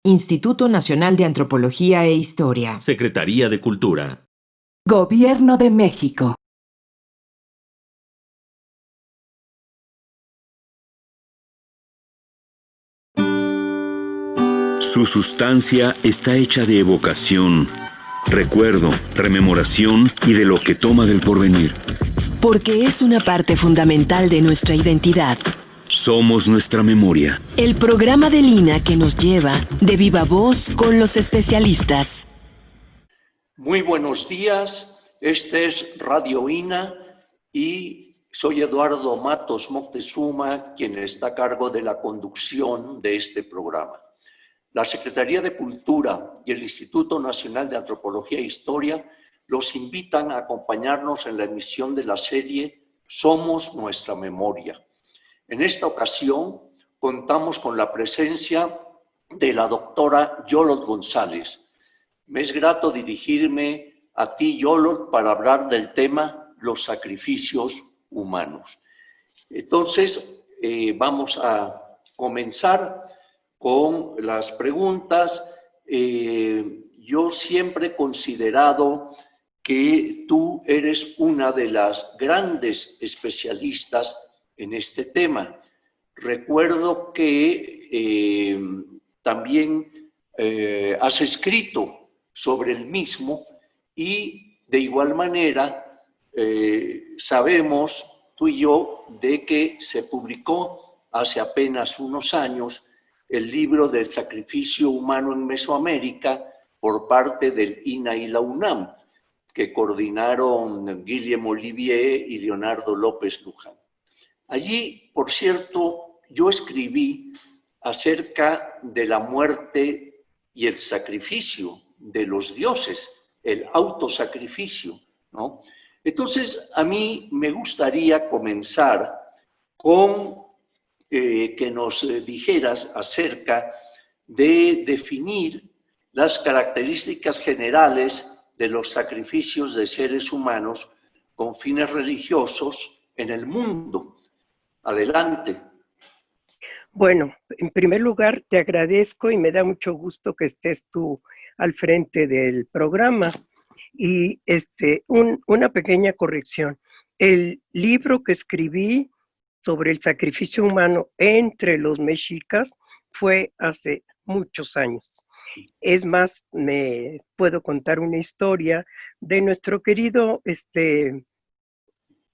Instituto Nacional de Antropología e Historia. Secretaría de Cultura. Gobierno de México. Su sustancia está hecha de evocación, recuerdo, rememoración y de lo que toma del porvenir. Porque es una parte fundamental de nuestra identidad. Somos nuestra memoria. El programa del INA que nos lleva de viva voz con los especialistas. Muy buenos días, este es Radio INA y soy Eduardo Matos Moctezuma, quien está a cargo de la conducción de este programa. La Secretaría de Cultura y el Instituto Nacional de Antropología e Historia los invitan a acompañarnos en la emisión de la serie Somos Nuestra Memoria. En esta ocasión contamos con la presencia de la doctora Yolot González. Me es grato dirigirme a ti, Yolot, para hablar del tema los sacrificios humanos. Entonces, vamos a comenzar con las preguntas. Yo siempre he considerado que tú eres una de las grandes especialistas en este tema. Recuerdo que también has escrito sobre el mismo y de igual manera sabemos tú y yo de que se publicó hace apenas unos años el libro del sacrificio humano en Mesoamérica por parte del INA y la UNAM, que coordinaron Guillem Olivier y Leonardo López Luján. Allí, por cierto, yo escribí acerca de la muerte y el sacrificio de los dioses, el autosacrificio, ¿no? Entonces, a mí me gustaría comenzar con que nos dijeras acerca de definir las características generales de los sacrificios de seres humanos con fines religiosos en el mundo. Adelante. Bueno, en primer lugar te agradezco y me da mucho gusto que estés tú al frente del programa. Y una pequeña corrección. El libro que escribí sobre el sacrificio humano entre los mexicas fue hace muchos años. Es más, me puedo contar una historia de nuestro querido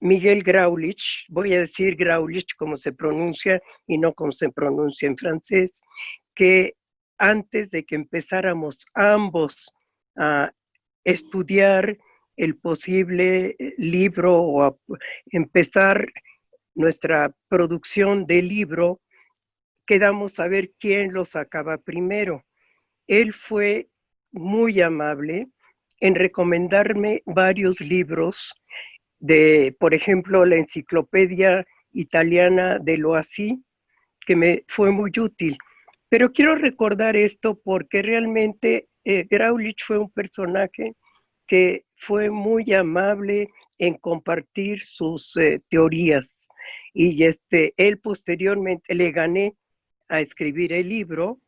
Miguel Graulich, voy a decir Graulich como se pronuncia y no como se pronuncia en francés, que antes de que empezáramos ambos a estudiar el posible libro o a empezar nuestra producción de libro, quedamos a ver quién lo sacaba primero. Él fue muy amable en recomendarme varios libros de, por ejemplo, la enciclopedia italiana de Loisy, que me fue muy útil. Pero quiero recordar esto porque realmente Graulich fue un personaje que fue muy amable en compartir sus teorías. Y él posteriormente le gané a escribir el libro.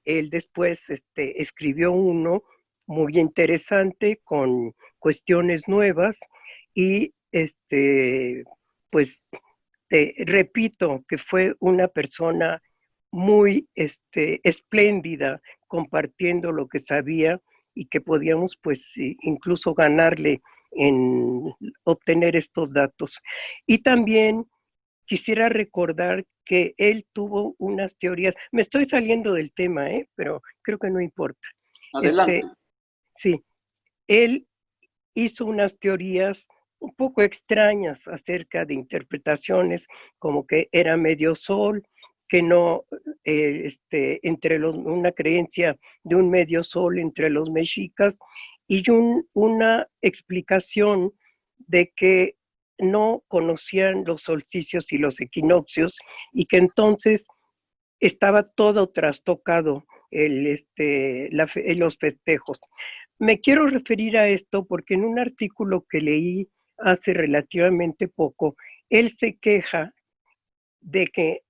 Él después escribió uno muy interesante con cuestiones nuevas y pues te repito que fue una persona muy espléndida compartiendo lo que sabía y que podíamos pues incluso ganarle en obtener estos datos. Y también quisiera recordar que él tuvo unas teorías, me estoy saliendo del tema, pero creo que no importa. Adelante. Sí, él hizo unas teorías un poco extrañas acerca de interpretaciones, como que era medio sol, que no, una creencia de un medio sol entre los mexicas, y una explicación de que no conocían los solsticios y los equinoccios, y que entonces estaba todo trastocado los festejos. Me quiero referir a esto porque en un artículo que leí hace relativamente poco, él se queja de que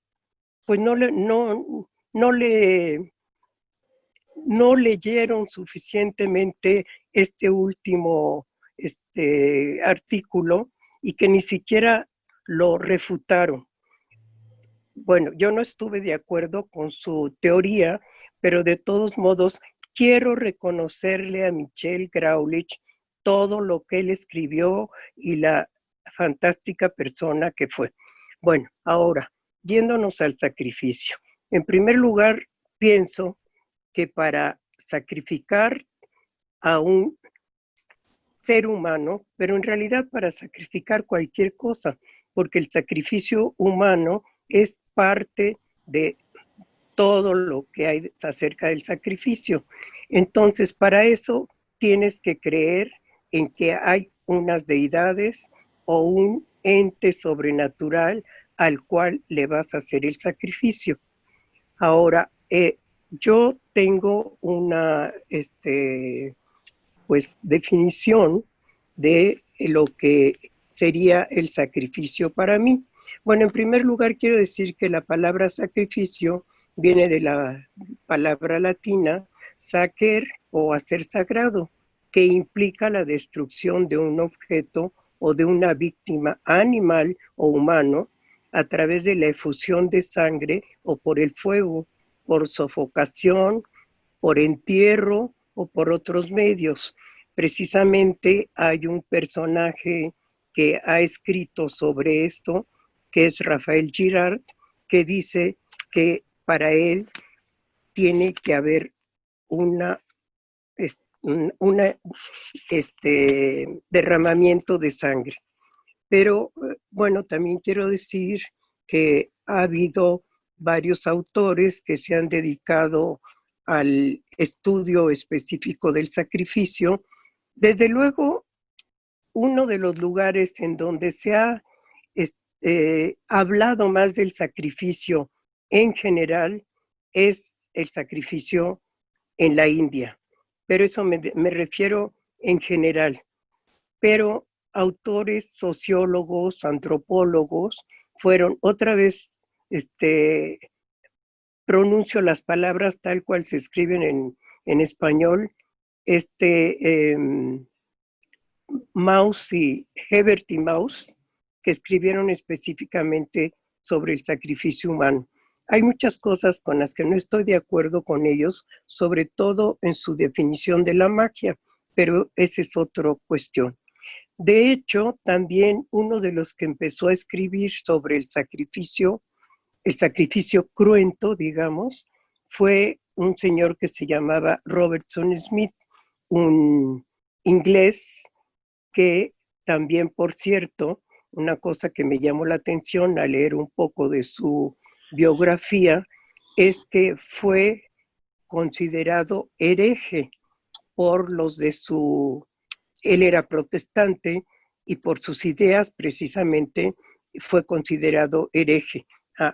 pues no le no leyeron suficientemente este último artículo y que ni siquiera lo refutaron. Bueno, yo no estuve de acuerdo con su teoría, pero de todos modos quiero reconocerle a Michel Graulich todo lo que él escribió y la fantástica persona que fue. Bueno, ahora, yéndonos al sacrificio. En primer lugar, pienso que para sacrificar a un ser humano, pero en realidad para sacrificar cualquier cosa, porque el sacrificio humano es parte de todo lo que hay acerca del sacrificio. Entonces, para eso tienes que creer en que hay unas deidades o un ente sobrenatural al cual le vas a hacer el sacrificio. Ahora, yo tengo una definición de lo que sería el sacrificio para mí. Bueno, en primer lugar quiero decir que la palabra sacrificio viene de la palabra latina sacer o hacer sagrado, que implica la destrucción de un objeto o de una víctima animal o humano a través de la efusión de sangre o por el fuego, por sofocación, por entierro o por otros medios. Precisamente hay un personaje que ha escrito sobre esto, que es Rafael Girard, que dice que para él tiene que haber derramamiento de sangre. Pero bueno, también quiero decir que ha habido varios autores que se han dedicado al estudio específico del sacrificio. Desde luego, uno de los lugares en donde se ha hablado más del sacrificio en general es el sacrificio en la India, pero eso me refiero en general. Pero autores, sociólogos, antropólogos fueron otra vez, pronuncio las palabras tal cual se escriben en español, Mauss y Hebert y Mauss, que escribieron específicamente sobre el sacrificio humano. Hay muchas cosas con las que no estoy de acuerdo con ellos, sobre todo en su definición de la magia, pero esa es otra cuestión. De hecho, también uno de los que empezó a escribir sobre el sacrificio cruento, digamos, fue un señor que se llamaba Robertson Smith, un inglés que también, por cierto, una cosa que me llamó la atención al leer un poco de su biografía es que fue considerado hereje por los de su... Él era protestante y por sus ideas precisamente fue considerado hereje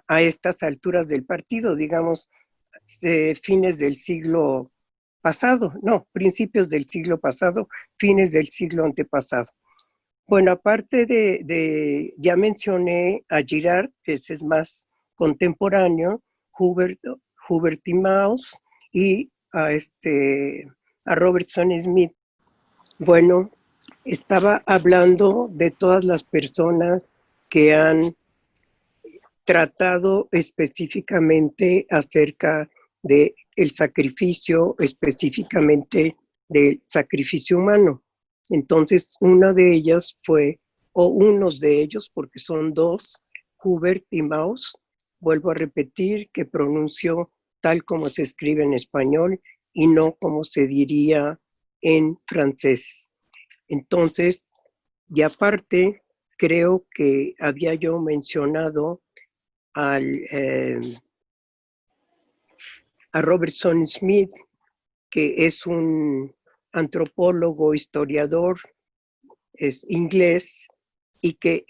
a estas alturas del partido, digamos, fines del siglo pasado, no, principios del siglo pasado, fines del siglo antepasado. Bueno, aparte ya mencioné a Girard, que ese es más contemporáneo, Hubert y Mauss, y a Robertson Smith. Bueno, estaba hablando de todas las personas que han tratado específicamente acerca del sacrificio, específicamente del sacrificio humano. Entonces, una de ellas fue, o unos de ellos, porque son dos, Hubert y Mauss, vuelvo a repetir que pronuncio tal como se escribe en español y no como se diría en francés. Entonces, y aparte, creo que había yo mencionado a Robertson Smith, que es un antropólogo, historiador, es inglés, y que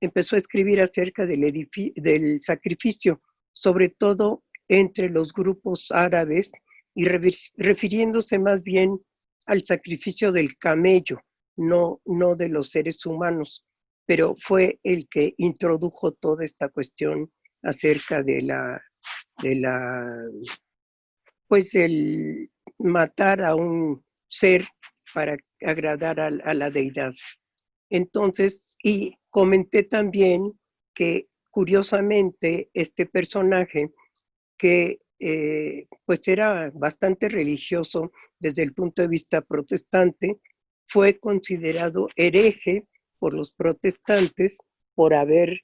empezó a escribir acerca del sacrificio, sobre todo entre los grupos árabes, y refiriéndose más bien al sacrificio del camello, no de los seres humanos, pero fue el que introdujo toda esta cuestión acerca de la pues el matar a un ser para agradar a la deidad. Entonces, y comenté también que curiosamente este personaje que pues era bastante religioso desde el punto de vista protestante, fue considerado hereje por los protestantes por haber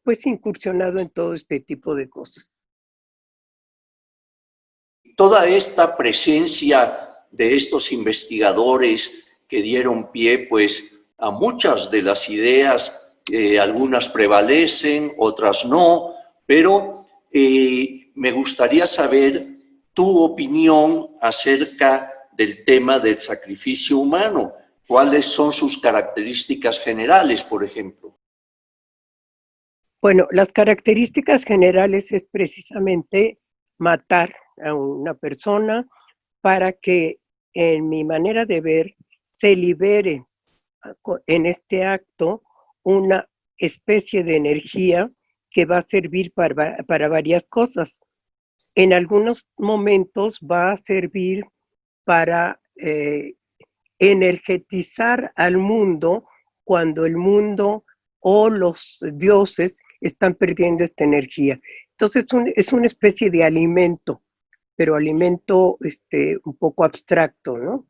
pues incursionado en todo este tipo de cosas. Toda esta presencia de estos investigadores que dieron pie pues a muchas de las ideas, algunas prevalecen, otras no, pero me gustaría saber tu opinión acerca del tema del sacrificio humano. ¿Cuáles son sus características generales, por ejemplo? Bueno, las características generales es precisamente matar a una persona para que, en mi manera de ver, se libere en este acto una especie de energía que va a servir para varias cosas. En algunos momentos va a servir para energetizar al mundo cuando el mundo o los dioses están perdiendo esta energía. Entonces es una especie de alimento, pero alimento un poco abstracto, ¿no?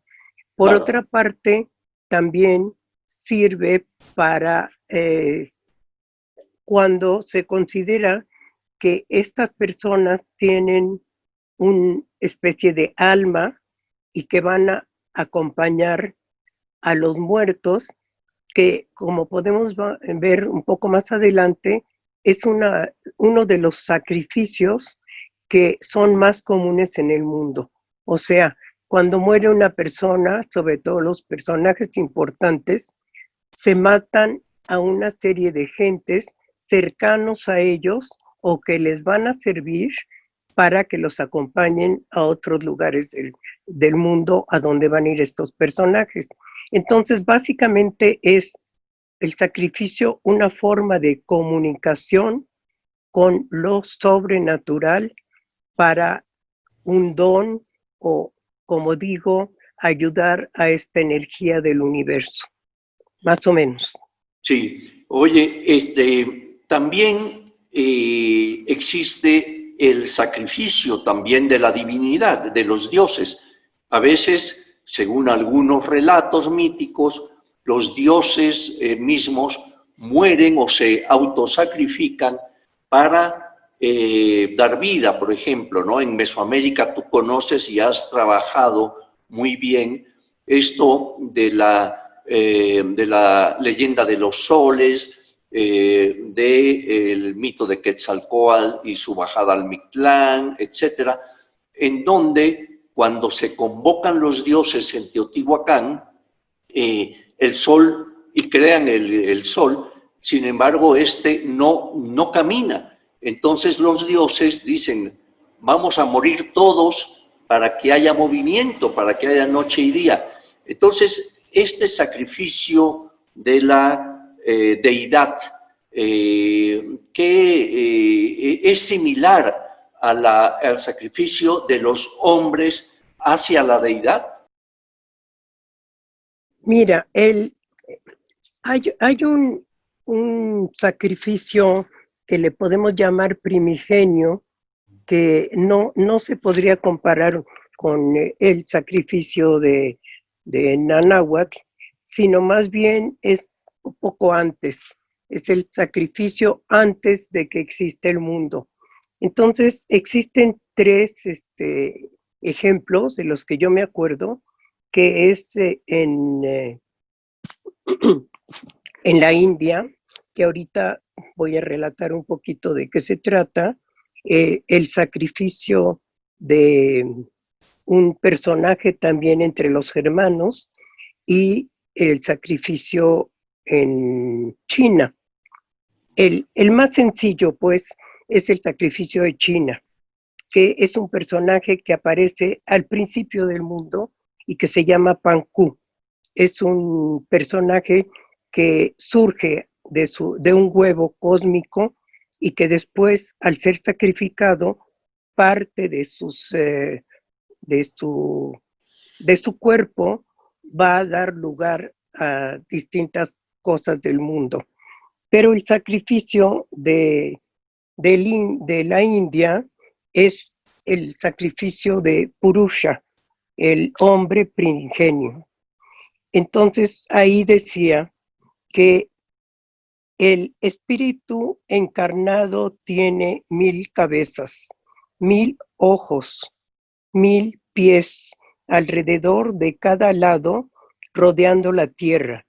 Por Claro. otra parte, también sirve para cuando se considera que estas personas tienen una especie de alma y que van a acompañar a los muertos, que como podemos ver un poco más adelante, es uno de los sacrificios que son más comunes en el mundo. O sea, cuando muere una persona, sobre todo los personajes importantes, se matan a una serie de gentes cercanos a ellos o que les van a servir para que los acompañen a otros lugares del mundo a donde van a ir estos personajes. Entonces, básicamente es el sacrificio una forma de comunicación con lo sobrenatural para un don o, como digo, ayudar a esta energía del universo, más o menos. Sí, oye, también existe el sacrificio también de la divinidad, de los dioses. A veces, según algunos relatos míticos, los dioses mismos mueren o se autosacrifican para dar vida, por ejemplo, ¿no? En Mesoamérica tú conoces y has trabajado muy bien esto de la leyenda de los soles, del mito de Quetzalcóatl y su bajada al Mictlán, etcétera, en donde cuando se convocan los dioses en Teotihuacán, el sol, y crean el sol, sin embargo, no camina. Entonces los dioses dicen, vamos a morir todos para que haya movimiento, para que haya noche y día. Entonces, este sacrificio de la deidad, que es similar al sacrificio de los hombres hacia la deidad. Mira, hay un sacrificio que le podemos llamar primigenio, que no se podría comparar con el sacrificio de Nanáhuatl, sino más bien es un poco antes, es el sacrificio antes de que exista el mundo. Entonces, existen tres ejemplos de los que yo me acuerdo, que es en la India, que ahorita voy a relatar un poquito de qué se trata, el sacrificio de un personaje también entre los germanos y el sacrificio en China. El más sencillo, pues, es el sacrificio de China, que es un personaje que aparece al principio del mundo y que se llama Pan Ku. Es un personaje que surge de un huevo cósmico y que después, al ser sacrificado, parte de su cuerpo va a dar lugar a distintas cosas del mundo. Pero el sacrificio de la India es el sacrificio de Purusha, el hombre primigenio. Entonces ahí decía que el espíritu encarnado tiene 1000 cabezas, 1000 ojos, 1000 pies alrededor de cada lado, rodeando la tierra.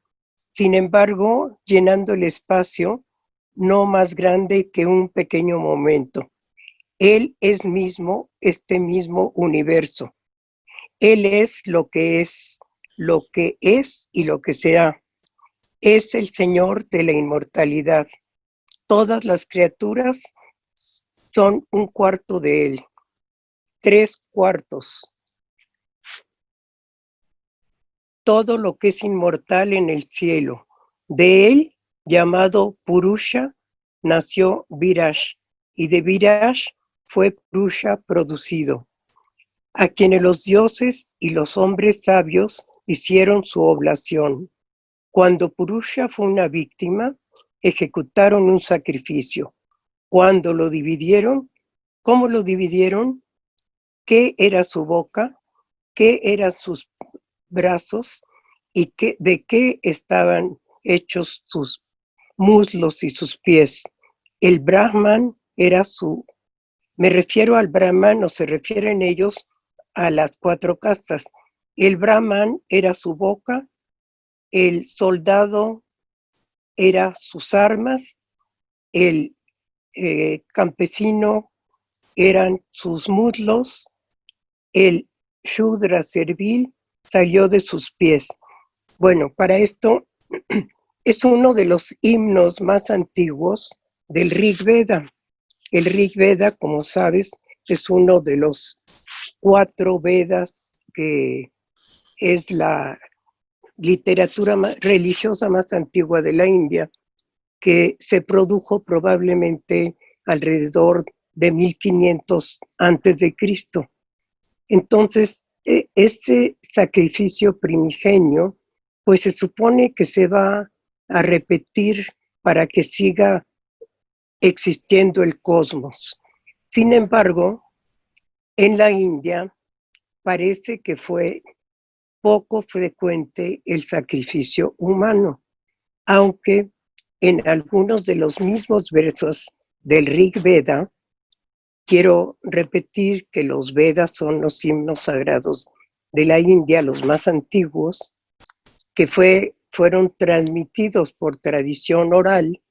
Sin embargo, llenando el espacio no más grande que un pequeño momento. Él es mismo este mismo universo. Él es lo que es y lo que será. Es el Señor de la inmortalidad. Todas las criaturas son un cuarto de Él, 3/4. Todo lo que es inmortal en el cielo. De Él, llamado Purusha, nació Virash, y de Virash fue Purusha producido, a quienes los dioses y los hombres sabios hicieron su oblación. Cuando Purusha fue una víctima, ejecutaron un sacrificio. Cuando lo dividieron, ¿cómo lo dividieron? ¿Qué era su boca? ¿Qué eran sus brazos? ¿Y de qué estaban hechos sus muslos y sus pies? El Brahman era me refiero al Brahman, o se refieren ellos a las 4 castas. El Brahman era su boca, el soldado era sus armas, el campesino eran sus muslos, el Shudra servil salió de sus pies. Bueno, para esto es uno de los himnos más antiguos del Rig Veda. El Rig Veda, como sabes, es uno de los 4 Vedas que es la literatura religiosa más antigua de la India, que se produjo probablemente alrededor de 1500 antes de Cristo. Entonces, ese sacrificio primigenio, pues se supone que se va a repetir para que siga existiendo el cosmos. Sin embargo, en la India parece que fue poco frecuente el sacrificio humano, aunque en algunos de los mismos versos del Rig Veda, quiero repetir que los Vedas son los himnos sagrados de la India, los más antiguos, que fueron transmitidos por tradición oral,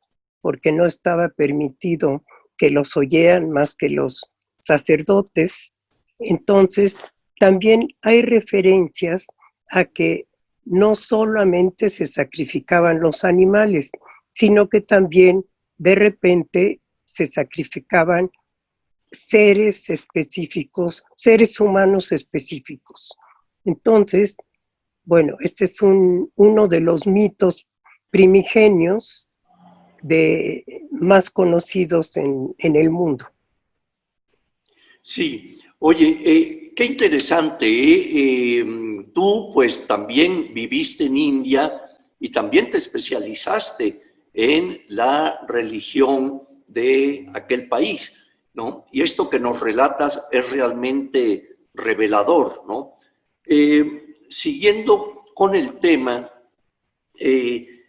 porque no estaba permitido que los oyeran más que los sacerdotes. Entonces, también hay referencias a que no solamente se sacrificaban los animales, sino que también de repente se sacrificaban seres específicos, seres humanos específicos. Entonces, bueno, este es uno de los mitos primigenios más conocidos en el mundo. Sí, oye, qué interesante, ¿eh? Tú pues también viviste en India y también te especializaste en la religión de aquel país, ¿no? Y esto que nos relatas es realmente revelador, ¿no? Siguiendo con el tema,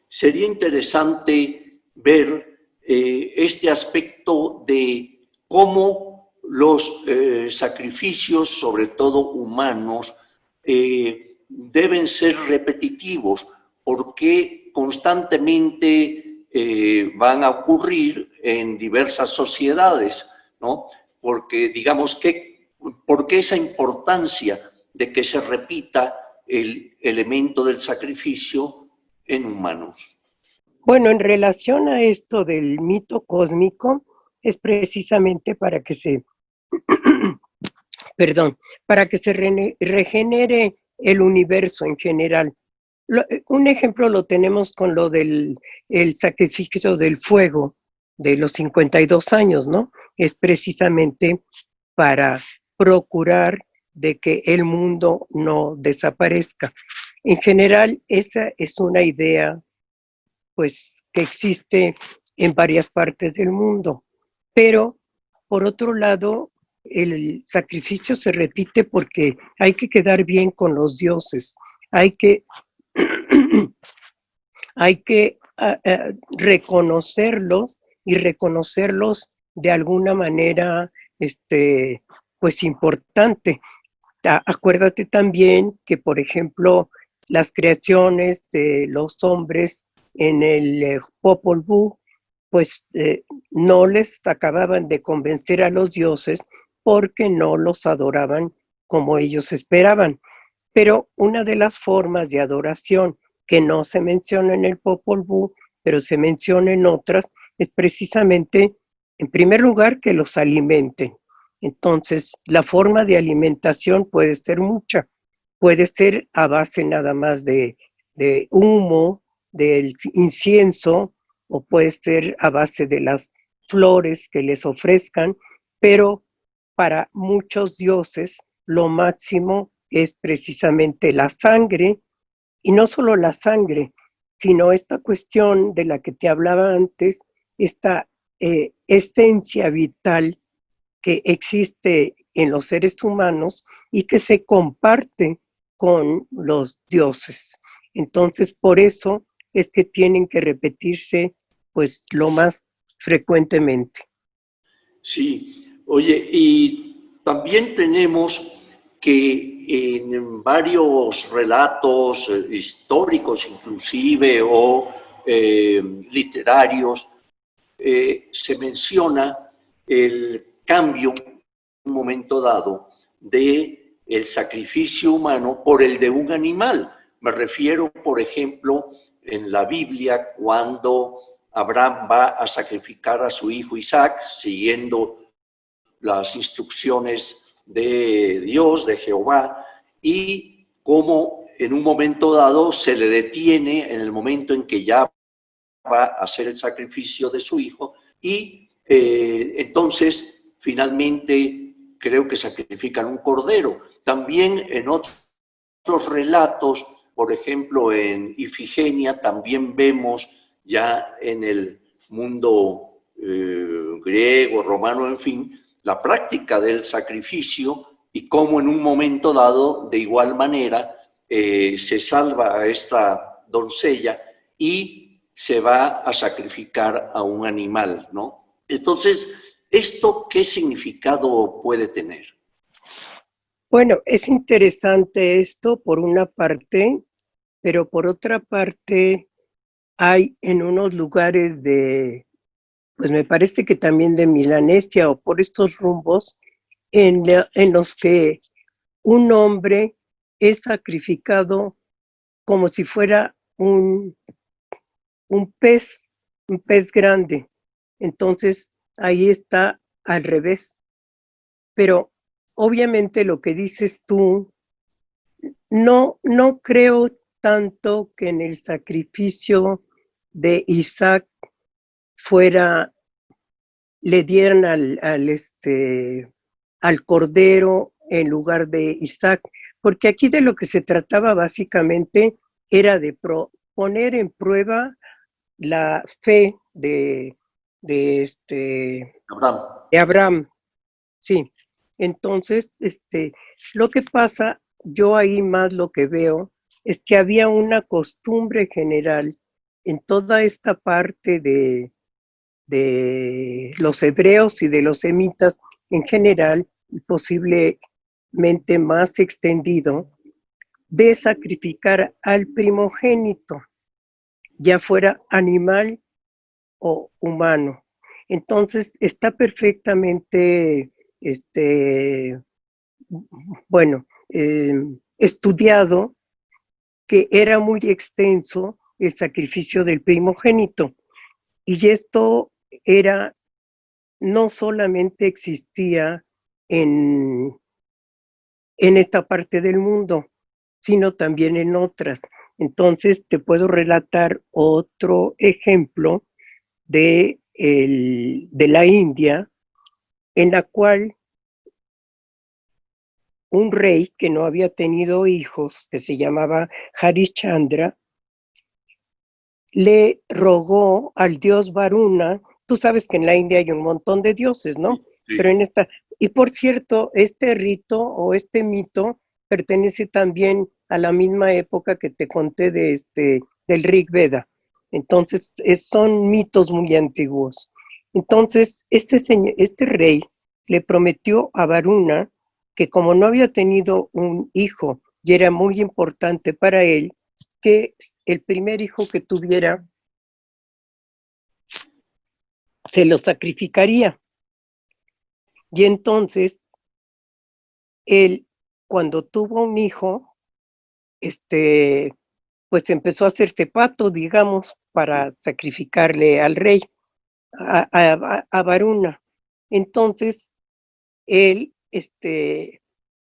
sería interesante ver este aspecto de cómo los sacrificios, sobre todo humanos, deben ser repetitivos, porque constantemente van a ocurrir en diversas sociedades, ¿no? Porque, digamos, ¿por qué esa importancia de que se repita el elemento del sacrificio en humanos? Bueno, en relación a esto del mito cósmico, es precisamente para que se regenere el universo en general. Un ejemplo lo tenemos con lo del sacrificio del fuego de los 52 años, ¿no? Es precisamente para procurar de que el mundo no desaparezca. En general, esa es una idea pues, que existe en varias partes del mundo. Pero, por otro lado, el sacrificio se repite porque hay que quedar bien con los dioses, hay que, reconocerlos y reconocerlos de alguna manera pues importante. Acuérdate también que, por ejemplo, las creaciones de los hombres en el Popol Vuh, pues no les acababan de convencer a los dioses porque no los adoraban como ellos esperaban. Pero una de las formas de adoración que no se menciona en el Popol Vuh, pero se menciona en otras, es precisamente, en primer lugar, que los alimenten. Entonces, la forma de alimentación puede ser mucha. Puede ser a base nada más de humo, del incienso, o puede ser a base de las flores que les ofrezcan, pero para muchos dioses lo máximo es precisamente la sangre, y no solo la sangre, sino esta cuestión de la que te hablaba antes, esta esencia vital que existe en los seres humanos y que se comparte con los dioses. Entonces, por eso es que tienen que repetirse pues lo más frecuentemente. Sí, oye, y también tenemos que en varios relatos históricos inclusive o literarios se menciona el cambio en un momento dado de el sacrificio humano por el de un animal. Me refiero, por ejemplo, en la Biblia, cuando Abraham va a sacrificar a su hijo Isaac, siguiendo las instrucciones de Dios, de Jehová, y cómo en un momento dado se le detiene en el momento en que ya va a hacer el sacrificio de su hijo, y entonces finalmente creo que sacrifican un cordero. También en otros relatos, por ejemplo en Ifigenia, también vemos ya en el mundo griego, romano, en fin, la práctica del sacrificio y cómo en un momento dado, de igual manera, se salva a esta doncella y se va a sacrificar a un animal, ¿no? Entonces, ¿esto qué significado puede tener? Bueno, es interesante esto por una parte, pero por otra parte hay en unos lugares pues me parece que también de Milanesia o por estos rumbos, en los que un hombre es sacrificado como si fuera un pez grande. Entonces, ahí está al revés. Pero obviamente lo que dices tú, no creo tanto que en el sacrificio de Isaac le dieran al cordero en lugar de Isaac, porque aquí de lo que se trataba básicamente era de poner en prueba la fe de Abraham. Sí, entonces, lo que pasa, yo ahí más lo que veo, es que había una costumbre general en toda esta parte de los hebreos y de los semitas en general, y posiblemente más extendido, de sacrificar al primogénito, ya fuera animal o humano. Entonces está perfectamente estudiado que era muy extenso el sacrificio del primogénito. Y esto no solamente existía en esta parte del mundo, sino también en otras. Entonces te puedo relatar otro ejemplo de la India, en la cual un rey que no había tenido hijos, que se llamaba Harishchandra, le rogó al dios Varuna. Tú sabes que en la India hay un montón de dioses, ¿no? Sí. Pero y por cierto, este rito o este mito pertenece también a la misma época que te conté del Rig Veda. Entonces, son mitos muy antiguos. Entonces, este rey le prometió a Varuna que como no había tenido un hijo y era muy importante para él, que el primer hijo que tuviera se lo sacrificaría. Y entonces, él, cuando tuvo un hijo, pues empezó a hacerse pato, digamos, para sacrificarle al rey, a Varuna. Entonces, él,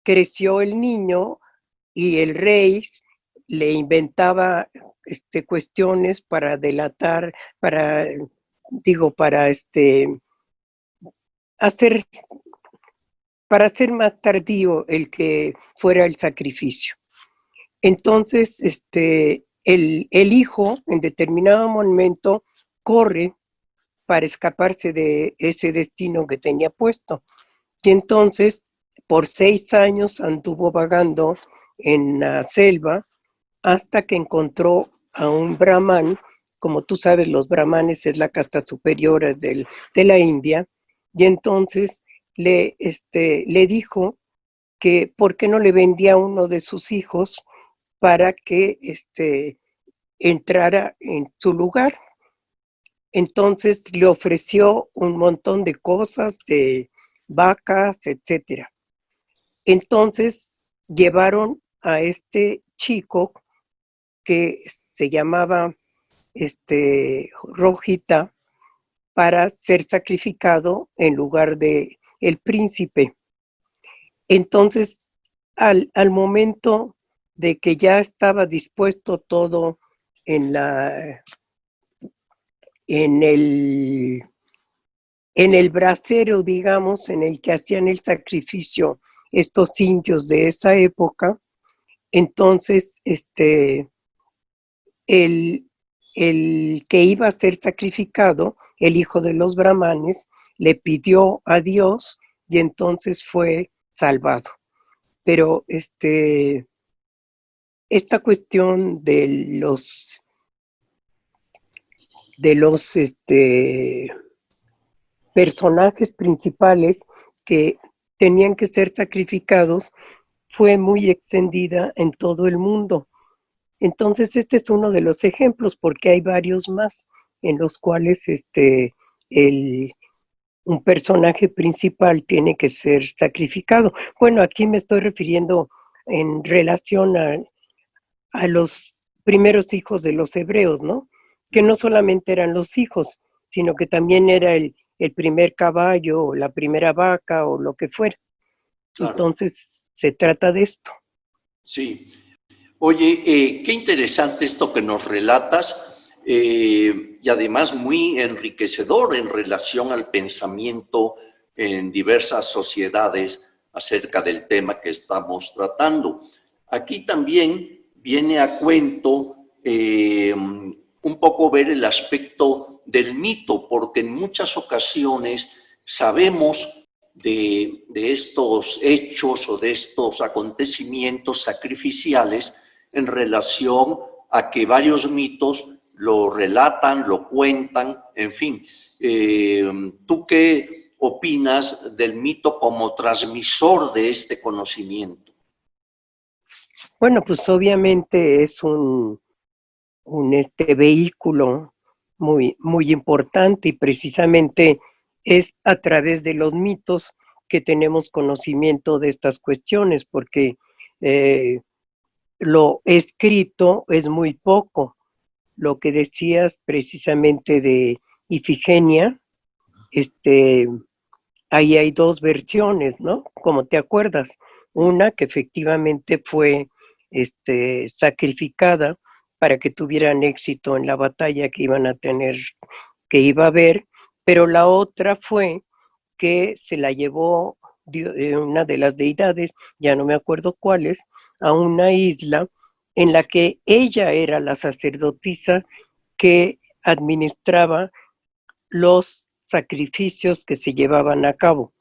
creció el niño y el rey le inventaba cuestiones para delatar, para hacer más tardío el que fuera el sacrificio. Entonces, el hijo en determinado momento corre para escaparse de ese destino que tenía puesto. Y entonces, por 6 años anduvo vagando en la selva hasta que encontró a un brahman. Como tú sabes, los brahmanes es la casta superior de la India. Y entonces le dijo que por qué no le vendía a uno de sus hijos para que entrara en su lugar. Entonces le ofreció un montón de cosas, de vacas, etcétera. Entonces llevaron a este chico que se llamaba Rojita para ser sacrificado en lugar de el príncipe. Entonces, al momento de que ya estaba dispuesto todo en el brasero, digamos, en el que hacían el sacrificio estos indios de esa época, entonces el que iba a ser sacrificado, el hijo de los brahmanes, le pidió a Dios y entonces fue salvado. Pero esta cuestión de los personajes principales que tenían que ser sacrificados fue muy extendida en todo el mundo. Entonces, este es uno de los ejemplos, porque hay varios más en los cuales un personaje principal tiene que ser sacrificado. Bueno, aquí me estoy refiriendo en relación a los primeros hijos de los hebreos, ¿no? Que no solamente eran los hijos, sino que también era el primer caballo, o la primera vaca, o lo que fuera. Claro. Entonces, se trata de esto. Sí. Oye, qué interesante esto que nos relatas, y además muy enriquecedor en relación al pensamiento en diversas sociedades acerca del tema que estamos tratando. Aquí también viene a cuento un poco ver el aspecto del mito, porque en muchas ocasiones sabemos de estos hechos o de estos acontecimientos sacrificiales en relación a que varios mitos lo relatan, lo cuentan, en fin. ¿Tú qué opinas del mito como transmisor de este conocimiento? Bueno, pues obviamente es un vehículo muy, muy importante, y precisamente es a través de los mitos que tenemos conocimiento de estas cuestiones, porque lo escrito es muy poco. Lo que decías precisamente de Ifigenia, ahí hay 2 versiones, ¿no? Como te acuerdas, una que efectivamente fue sacrificada para que tuvieran éxito en la batalla que iban a tener, que iba a haber, pero la otra fue que se la llevó una de las deidades, ya no me acuerdo cuáles, a una isla en la que ella era la sacerdotisa que administraba los sacrificios que se llevaban a cabo.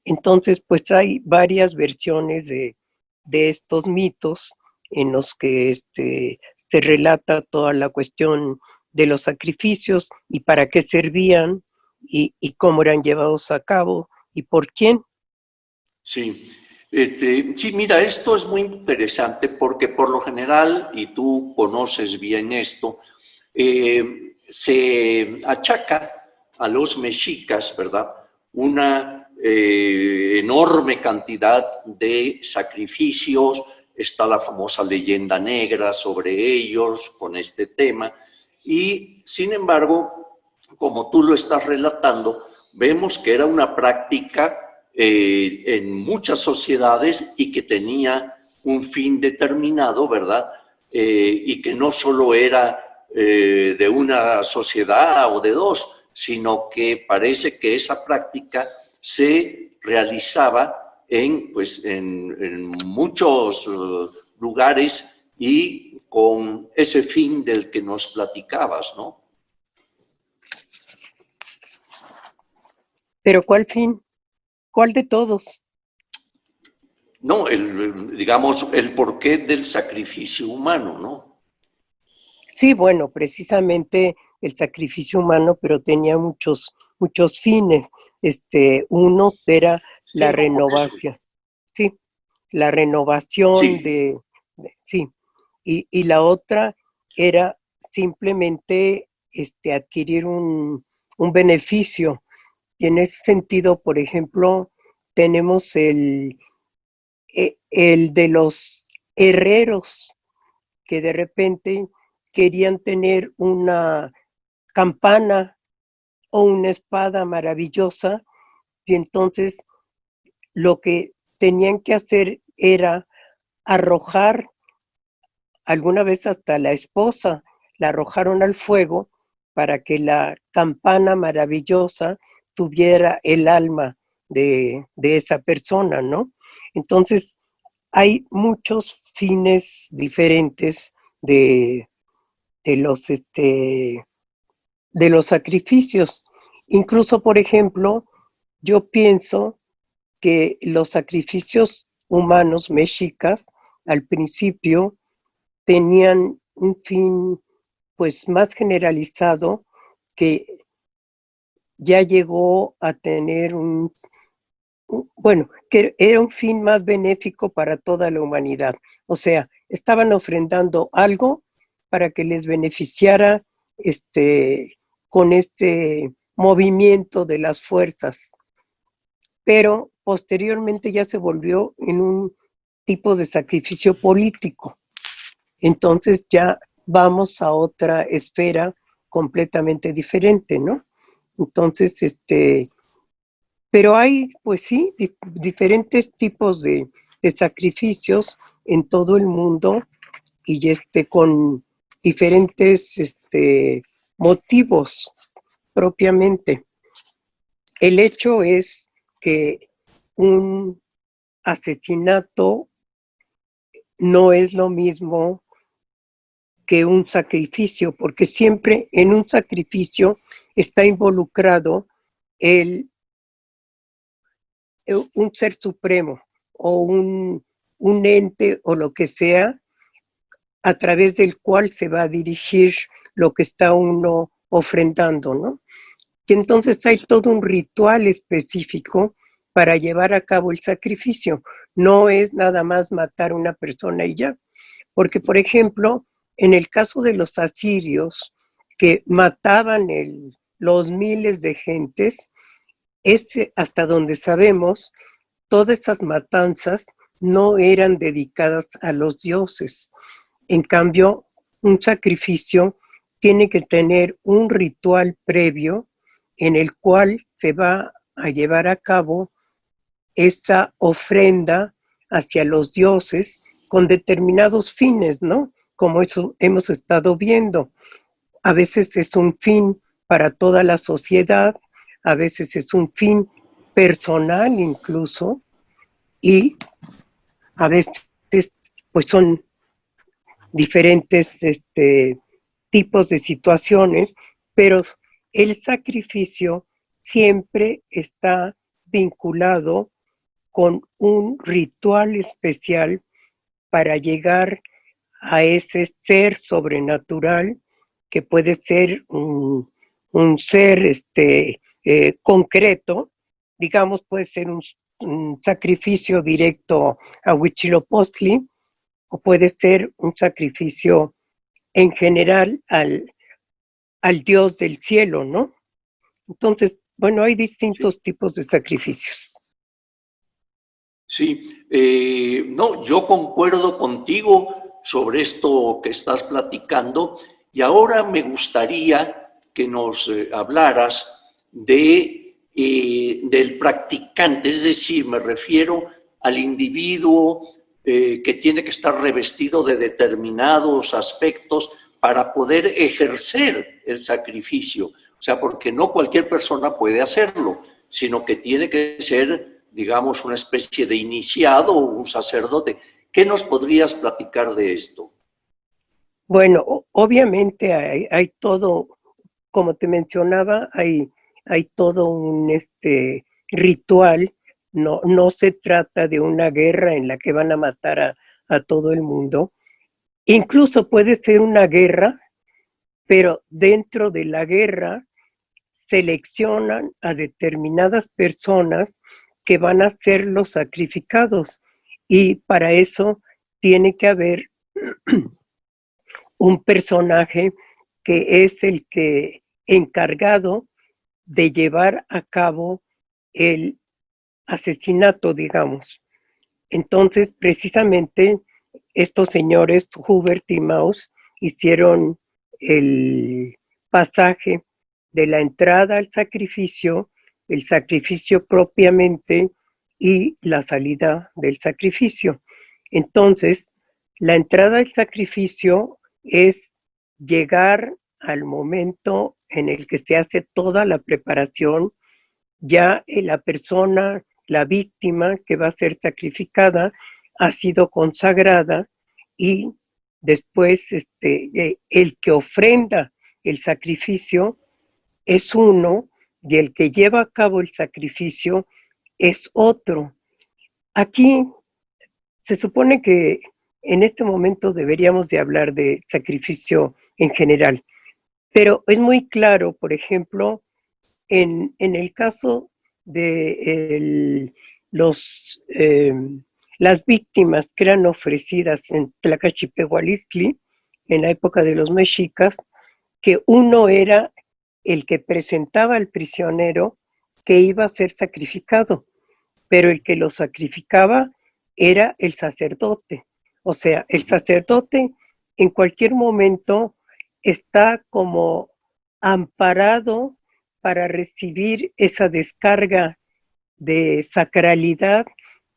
Entonces, pues hay varias versiones de estos mitos en los que se relata toda la cuestión de los sacrificios y para qué servían y cómo eran llevados a cabo y por quién. Sí. Sí, mira, esto es muy interesante porque por lo general, y tú conoces bien esto, se achaca a los mexicas, ¿verdad?, una enorme cantidad de sacrificios. Está la famosa leyenda negra sobre ellos con este tema. Y, sin embargo, como tú lo estás relatando, vemos que era una práctica en muchas sociedades y que tenía un fin determinado, ¿verdad? Y que no solo era de una sociedad o de dos, sino que parece que esa práctica se realizaba en muchos lugares y con ese fin del que nos platicabas, ¿no? ¿Pero cuál fin? ¿Cuál de todos? No, digamos, el porqué del sacrificio humano, ¿no? Sí, bueno, precisamente el sacrificio humano, pero tenía muchos fines. Uno era la Sí, no, por eso. renovación, sí, la renovación Sí. sí, y la otra era simplemente adquirir un beneficio. Y en ese sentido, por ejemplo, tenemos el de los herreros que de repente querían tener una campana o una espada maravillosa y entonces lo que tenían que hacer era arrojar, alguna vez hasta la esposa la arrojaron al fuego para que la campana maravillosa tuviera el alma de esa persona, ¿no? Entonces, hay muchos fines diferentes de los sacrificios. Incluso, por ejemplo, yo pienso que los sacrificios humanos mexicas al principio tenían un fin pues más generalizado que ya llegó a tener que era un fin más benéfico para toda la humanidad. O sea, estaban ofrendando algo para que les beneficiara con este movimiento de las fuerzas. Pero posteriormente ya se volvió en un tipo de sacrificio político. Entonces ya vamos a otra esfera completamente diferente, ¿no? Entonces, pero hay, pues sí, diferentes tipos de sacrificios en todo el mundo y con diferentes motivos propiamente. El hecho es que un asesinato no es lo mismo que un sacrificio, porque siempre en un sacrificio está involucrado un ser supremo o un ente o lo que sea a través del cual se va a dirigir lo que está uno ofrendando, ¿no? Y entonces hay todo un ritual específico para llevar a cabo el sacrificio. No es nada más matar a una persona y ya. Porque, por ejemplo, en el caso de los asirios, que mataban los miles de gentes, hasta donde sabemos, todas esas matanzas no eran dedicadas a los dioses. En cambio, un sacrificio tiene que tener un ritual previo en el cual se va a llevar a cabo esa ofrenda hacia los dioses con determinados fines, ¿no? Como eso hemos estado viendo. A veces es un fin para toda la sociedad, a veces es un fin personal incluso, y a veces pues son diferentes tipos de situaciones, pero el sacrificio siempre está vinculado con un ritual especial para llegar a ese ser sobrenatural que puede ser un ser concreto, digamos, puede ser un sacrificio directo a Huitzilopochtli, o puede ser un sacrificio en general al Dios del cielo, ¿no? Entonces, bueno, hay distintos tipos de sacrificios. Sí, no, yo concuerdo contigo sobre esto que estás platicando y ahora me gustaría que nos hablaras del practicante, es decir, me refiero al individuo que tiene que estar revestido de determinados aspectos para poder ejercer el sacrificio. O sea, porque no cualquier persona puede hacerlo, sino que tiene que ser, digamos, una especie de iniciado o un sacerdote. ¿Qué nos podrías platicar de esto? Bueno, obviamente hay todo, como te mencionaba, hay todo un ritual. No se trata de una guerra en la que van a matar a todo el mundo. Incluso puede ser una guerra, pero dentro de la guerra seleccionan a determinadas personas que van a ser los sacrificados, y para eso tiene que haber un personaje que es el que encargado de llevar a cabo el asesinato, digamos. Entonces, precisamente, estos señores, Hubert y Maus, hicieron el pasaje de la entrada al sacrificio, el sacrificio propiamente y la salida del sacrificio. Entonces, la entrada al sacrificio es llegar al momento en el que se hace toda la preparación, ya la persona, la víctima que va a ser sacrificada, ha sido consagrada, y después el que ofrenda el sacrificio es uno y el que lleva a cabo el sacrificio es otro. Aquí se supone que en este momento deberíamos de hablar de sacrificio en general, pero es muy claro, por ejemplo, en el caso de las víctimas que eran ofrecidas en Tlacachipehualistli, en la época de los mexicas, que uno era el que presentaba al prisionero que iba a ser sacrificado, pero el que lo sacrificaba era el sacerdote. O sea, el sacerdote en cualquier momento está como amparado para recibir esa descarga de sacralidad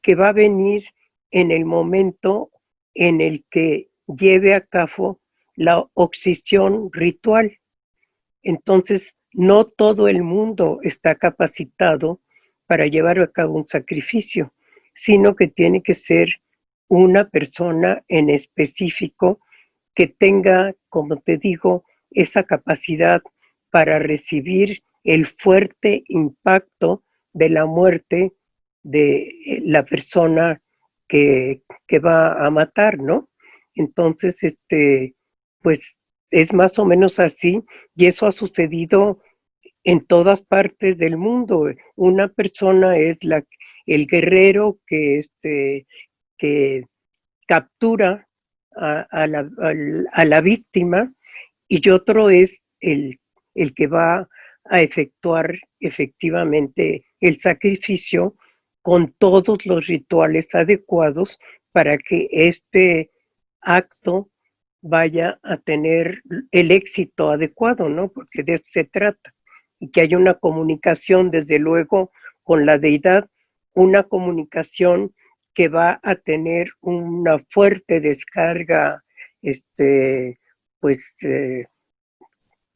que va a venir en el momento en el que lleve a cabo la oxición ritual. Entonces, no todo el mundo está capacitado para llevar a cabo un sacrificio, sino que tiene que ser una persona en específico que tenga, como te digo, esa capacidad para recibir el fuerte impacto de la muerte de la persona que va a matar, ¿no? Entonces, pues es más o menos así, y eso ha sucedido en todas partes del mundo. Una persona es el guerrero que captura a la víctima, y otro es el que va a efectuar efectivamente el sacrificio con todos los rituales adecuados para que este acto vaya a tener el éxito adecuado, ¿no? Porque de eso se trata. Y que haya una comunicación, desde luego, con la deidad, una comunicación que va a tener una fuerte descarga,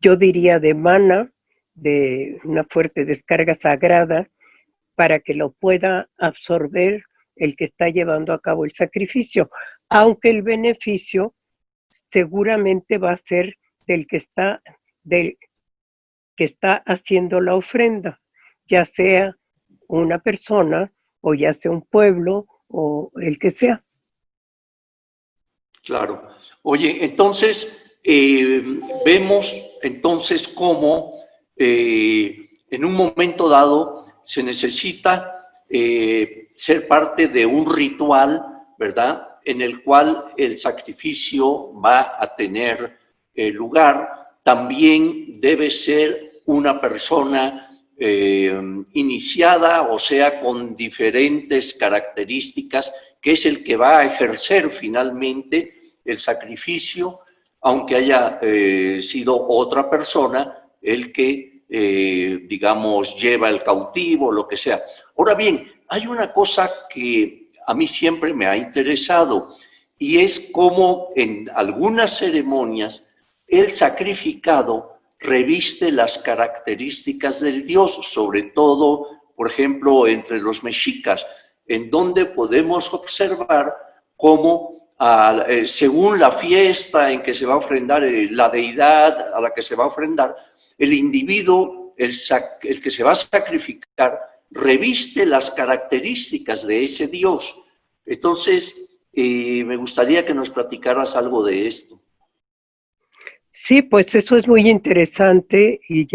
yo diría de mana, de una fuerte descarga sagrada, para que lo pueda absorber el que está llevando a cabo el sacrificio, aunque el beneficio seguramente va a ser del que está haciendo la ofrenda, ya sea una persona o ya sea un pueblo o el que sea. Claro. Oye, entonces, vemos entonces cómo en un momento dado se necesita ser parte de un ritual, ¿verdad?, en el cual el sacrificio va a tener lugar. También debe ser una persona iniciada, o sea, con diferentes características, que es el que va a ejercer finalmente el sacrificio, aunque haya sido otra persona el que, digamos, lleva el cautivo, lo que sea. Ahora bien, hay una cosa que a mí siempre me ha interesado, y es cómo en algunas ceremonias el sacrificado reviste las características del Dios, sobre todo, por ejemplo, entre los mexicas, en donde podemos observar cómo, según la fiesta en que se va a ofrendar, la deidad a la que se va a ofrendar, el individuo, el que se va a sacrificar, reviste las características de ese Dios. Entonces, me gustaría que nos platicaras algo de esto. Sí, pues eso es muy interesante y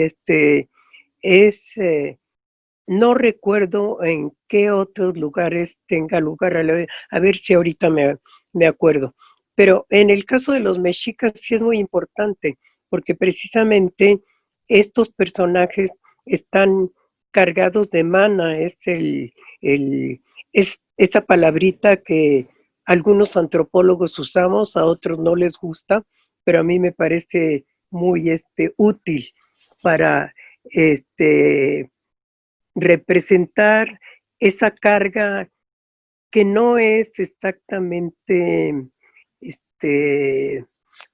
no recuerdo en qué otros lugares tenga lugar, a ver si ahorita me acuerdo. Pero en el caso de los mexicas sí es muy importante, porque precisamente estos personajes están cargados de mana, es esa palabrita que algunos antropólogos usamos, a otros no les gusta, pero a mí me parece muy útil para representar esa carga que no es exactamente,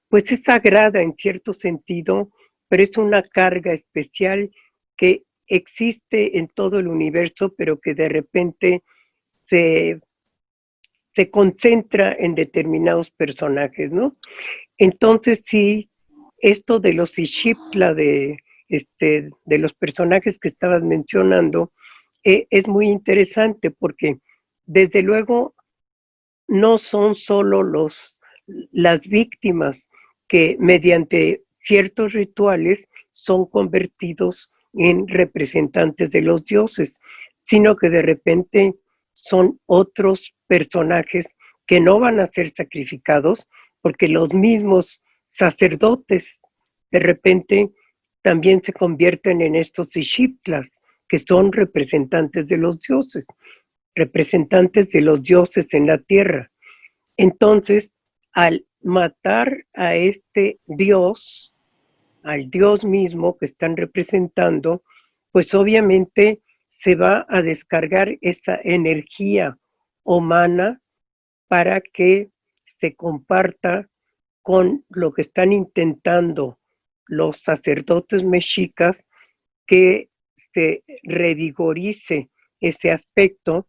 pues es sagrada en cierto sentido, pero es una carga especial que existe en todo el universo, pero que de repente se concentra en determinados personajes, ¿no? Entonces sí, esto de los Ixiptla, de los personajes que estabas mencionando, es muy interesante porque desde luego no son solo las víctimas que mediante ciertos rituales son convertidos en representantes de los dioses, sino que de repente son otros personajes que no van a ser sacrificados porque los mismos sacerdotes de repente también se convierten en estos Ixiptlas, que son representantes de los dioses en la tierra. Entonces, al matar a este dios, al dios mismo que están representando, pues obviamente se va a descargar esa energía humana para que se comparta con lo que están intentando los sacerdotes mexicas, que se revigorice ese aspecto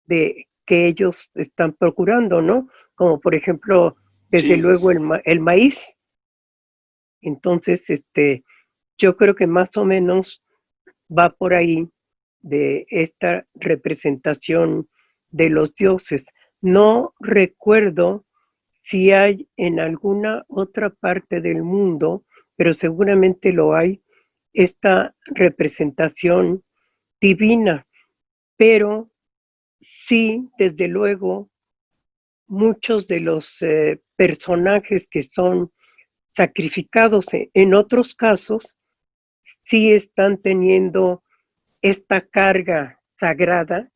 de que ellos están procurando, ¿no? Como por ejemplo, desde luego el maíz. Entonces, yo creo que más o menos va por ahí de esta representación de los dioses. No recuerdo si hay en alguna otra parte del mundo, pero seguramente lo hay, esta representación divina, pero sí, desde luego, muchos de los personajes que son sacrificados en otros casos, sí están teniendo esta carga sagrada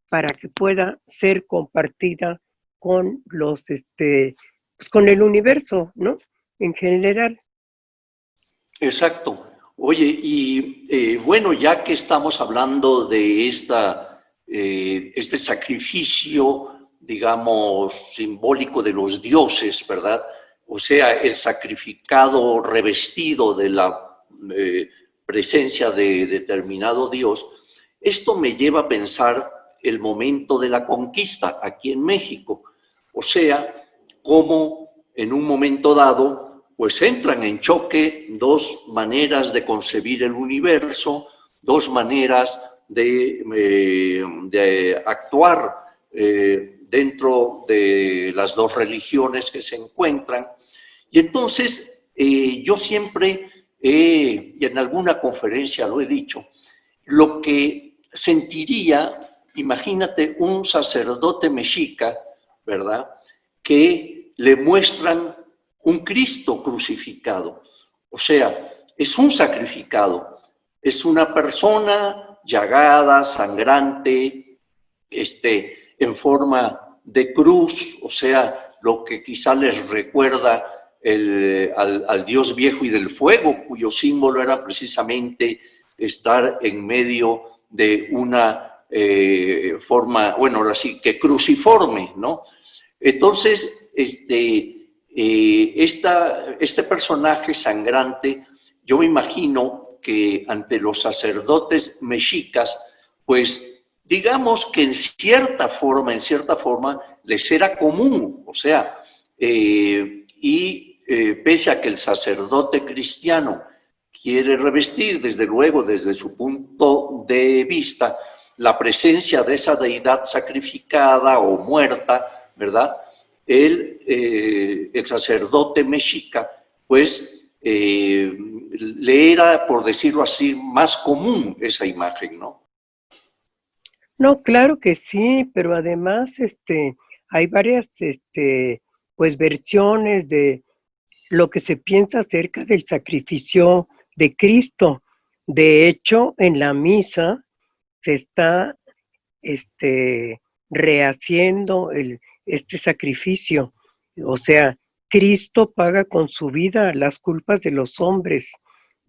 para que pueda ser compartida con pues con el universo, ¿no? En general. Exacto. Oye, y bueno, ya que estamos hablando de este sacrificio, digamos, simbólico de los dioses, ¿verdad? O sea, el sacrificado revestido de la presencia de determinado dios, Esto me lleva a pensar el momento de la conquista aquí en México, o sea, cómo en un momento dado pues entran en choque dos maneras de concebir el universo, dos maneras de actuar dentro de las dos religiones que se encuentran. Y entonces yo siempre, y en alguna conferencia lo he dicho, lo que sentiría, imagínate un sacerdote mexica, ¿verdad?, que le muestran un Cristo crucificado. O sea, es un sacrificado, es una persona llagada, sangrante, en forma de cruz, o sea, lo que quizá les recuerda al Dios viejo y del fuego, cuyo símbolo era precisamente estar en medio de una forma, bueno, ahora sí, que cruciforme, ¿no? Entonces, este personaje sangrante, yo me imagino que ante los sacerdotes mexicas, pues digamos que en cierta forma, les era común, o sea, pese a que el sacerdote cristiano quiere revestir, desde luego, desde su punto de vista, la presencia de esa deidad sacrificada o muerta, ¿verdad? El sacerdote mexica, pues, le era, por decirlo así, más común esa imagen, ¿no? No, claro que sí, pero además hay varias pues, versiones de lo que se piensa acerca del sacrificio de Cristo. De hecho, en la misa se está rehaciendo este sacrificio. O sea, Cristo paga con su vida las culpas de los hombres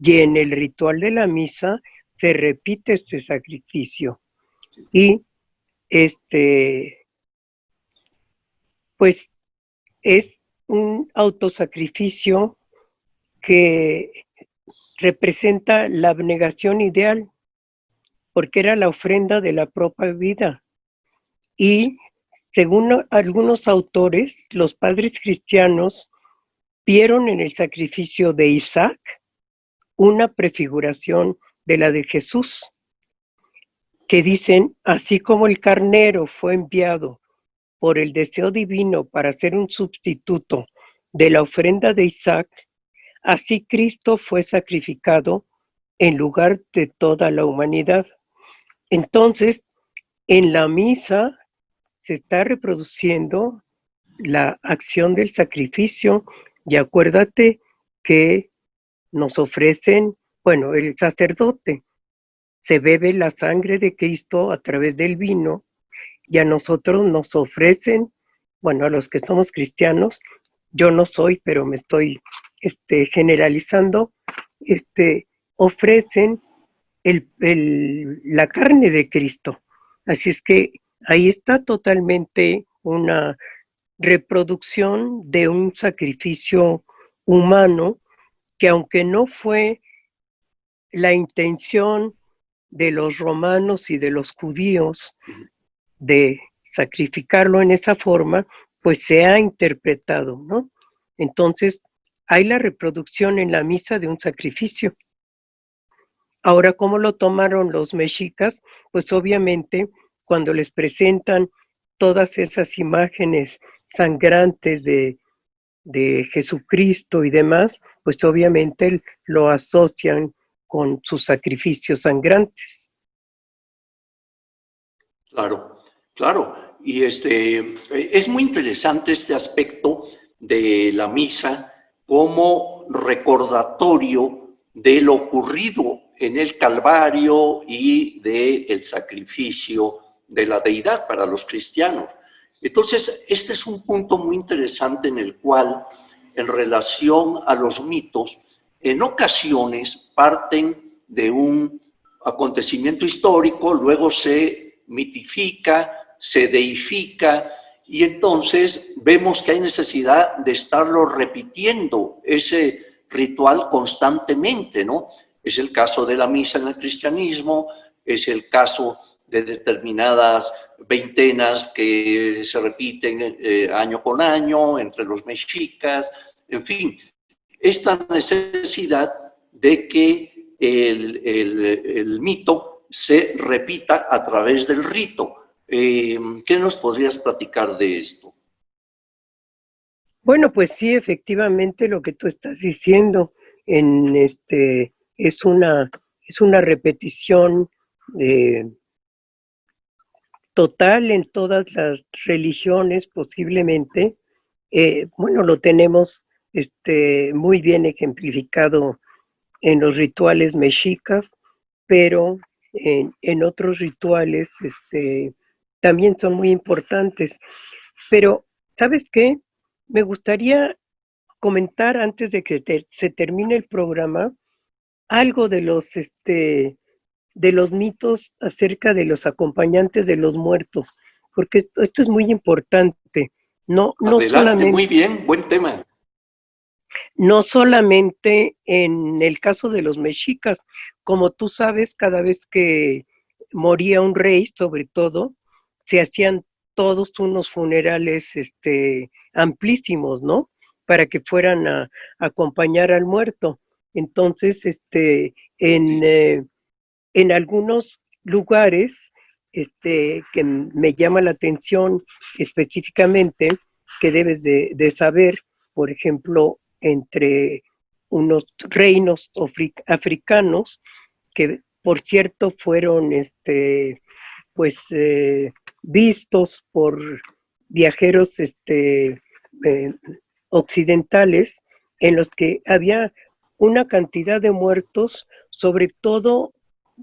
y en el ritual de la misa se repite este sacrificio. Y pues es un autosacrificio que representa la abnegación ideal, porque era la ofrenda de la propia vida. Y según algunos autores, los padres cristianos vieron en el sacrificio de Isaac una prefiguración de la de Jesús, que dicen, así como el carnero fue enviado por el deseo divino para ser un sustituto de la ofrenda de Isaac, así Cristo fue sacrificado en lugar de toda la humanidad. Entonces, en la misa se está reproduciendo la acción del sacrificio y acuérdate que nos ofrecen, bueno, el sacerdote se bebe la sangre de Cristo a través del vino y a nosotros nos ofrecen, bueno, a los que somos cristianos, yo no soy, pero me estoy generalizando, ofrecen la carne de Cristo. Así es que ahí está totalmente una reproducción de un sacrificio humano que aunque no fue la intención de los romanos y de los judíos de sacrificarlo en esa forma, pues se ha interpretado, ¿no? Entonces, hay la reproducción en la misa de un sacrificio. Ahora, ¿cómo lo tomaron los mexicas? Pues obviamente, cuando les presentan todas esas imágenes sangrantes de Jesucristo y demás, pues obviamente lo asocian con sus sacrificios sangrantes. Claro, claro. Y es muy interesante este aspecto de la misa como recordatorio de lo ocurrido en el Calvario y del sacrificio de la deidad para los cristianos. Entonces, este es un punto muy interesante en el cual, en relación a los mitos, en ocasiones parten de un acontecimiento histórico, luego se mitifica, se deifica, y entonces vemos que hay necesidad de estarlo repitiendo, ese ritual constantemente, ¿no? Es el caso de la misa en el cristianismo, es el caso de determinadas veintenas que se repiten año con año entre los mexicas, en fin, esta necesidad de que el mito se repita a través del rito. ¿Qué nos podrías platicar de esto? Bueno, pues sí, efectivamente lo que tú estás diciendo es una repetición total en todas las religiones posiblemente. Bueno, lo tenemos muy bien ejemplificado en los rituales mexicas, pero en otros rituales también son muy importantes. Pero, ¿sabes qué? Me gustaría comentar antes de que se termine el programa algo de los mitos acerca de los acompañantes de los muertos, porque esto es muy importante. No Adelante, solamente, muy bien, buen tema. no solamente en el caso de los mexicas, como tú sabes, cada vez que moría un rey, sobre todo, se hacían todos unos funerales amplísimos, ¿no? Para que fueran a acompañar al muerto. Entonces, en algunos lugares que me llama la atención específicamente, que debes de saber, por ejemplo, entre unos reinos africanos, que por cierto fueron vistos por viajeros occidentales, en los que había una cantidad de muertos, sobre todo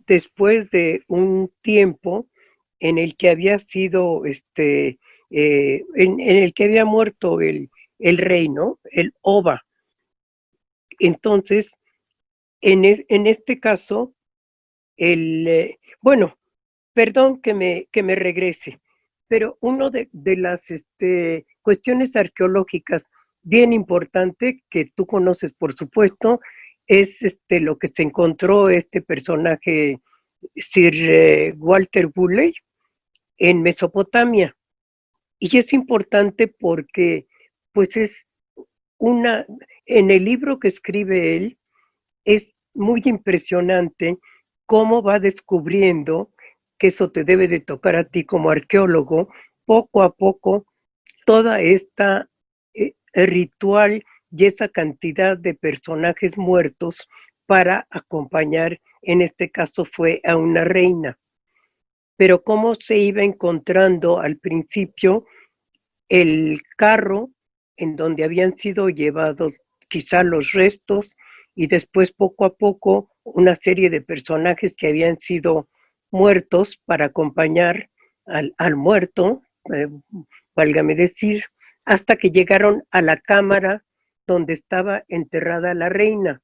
después de un tiempo en el que había sido, en el que había muerto el rey, ¿no? El Oba. Entonces, en este caso, bueno, perdón que me regrese, pero uno de las cuestiones arqueológicas bien importante que tú conoces, por supuesto, es lo que se encontró este personaje, Sir Walter Burley, en Mesopotamia. Y es importante porque, pues es en el libro que escribe él, es muy impresionante cómo va descubriendo, que eso te debe de tocar a ti como arqueólogo, poco a poco, toda esta ritual y esa cantidad de personajes muertos para acompañar, en este caso fue a una reina. Pero cómo se iba encontrando al principio el carro en donde habían sido llevados quizá los restos, y después poco a poco una serie de personajes que habían sido muertos para acompañar al muerto, válgame decir, hasta que llegaron a la cámara donde estaba enterrada la reina.